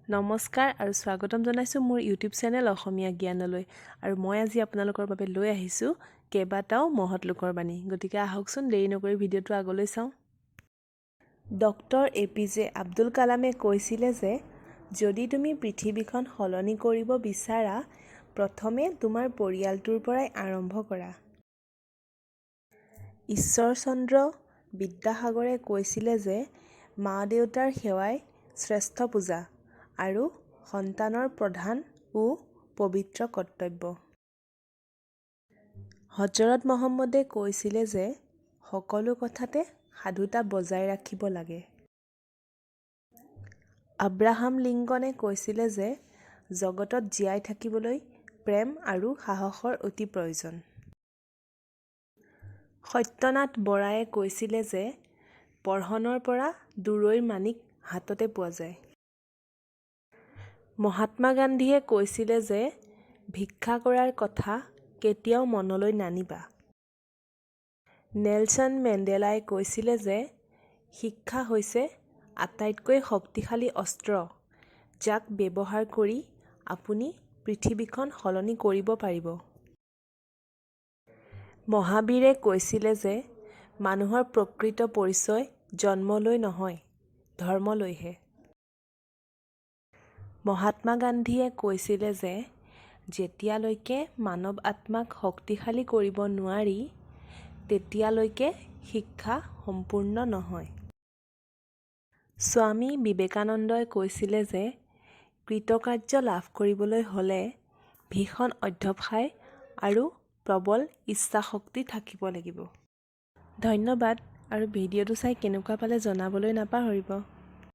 নমস্কাৰ আৰু স্বাগতম জনাইছোঁ মোৰ ইউটিউব চেনেল অসমীয়া জ্ঞানলৈ। আৰু মই আজি আপোনালোকৰ বাবে লৈ আহিছোঁ কেইবাটাও মহৎ লোকৰ বাণী। গতিকে আহকচোন দেৰি নকৰি ভিডিঅ'টো আগলৈ চাওঁ। ডক্টৰ APJ আব্দুল কালামে কৈছিলে যে যদি তুমি পৃথিৱীখন সলনি কৰিব বিচাৰা প্ৰথমে তোমাৰ পৰিয়ালটোৰ পৰাই আৰম্ভ কৰা। ঈশ্বৰচন্দ্ৰ বিদ্যাসাগৰে কৈছিলে যে মা দেউতাৰ সেৱাই শ্ৰেষ্ঠ পূজা আৰু সন্তানৰ প্ৰধান ও পবিত্ৰ কৰ্তব্য। হজৰত মহম্মদে কৈছিলে যে সকলো কথাতে সাধুতা বজাই ৰাখিব লাগে। আব্ৰাহাম লিংকনে কৈছিলে যে জগতত জীয়াই থাকিবলৈ প্ৰেম আৰু সাহসৰ অতি প্ৰয়োজন। সত্যনাথ বৰায়ে কৈছিলে যে পঢ়নৰ পৰা দূৰৈৰ মাণিক হাততে পোৱা যায়। মহাত্মা গান্ধীয়ে কৈছিলে যে ভিক্ষা কৰাৰ কথা কেতিয়াও মনলৈ নানিবা। নেলছন মেণ্ডেলাই কৈছিলে যে শিক্ষা হৈছে আটাইতকৈ শক্তিশালী অস্ত্ৰ যাক ব্যৱহাৰ কৰি আপুনি পৃথিৱীখন সলনি কৰিব পাৰিব। মহাবীৰে কৈছিলে যে মানুহৰ প্ৰকৃত পৰিচয় জন্মলৈ নহয় ধৰ্মলৈহে। মহাত্মা গান্ধীয়ে কৈছিলে যে যেতিয়ালৈকে মানৱ আত্মাক শক্তিশালী কৰিব নোৱাৰি তেতিয়ালৈকে শিক্ষা সম্পূৰ্ণ নহয়। স্বামী বিবেকানন্দই কৈছিলে যে কৃতকাৰ্য লাভ কৰিবলৈ হ'লে ভীষণ অধ্যৱসায় আৰু প্ৰবল ইচ্ছাশক্তি থাকিব লাগিব। ধন্যবাদ আৰু ভিডিঅ'টো চাই কেনেকুৱা পালে জনাবলৈ নাপাহৰিব।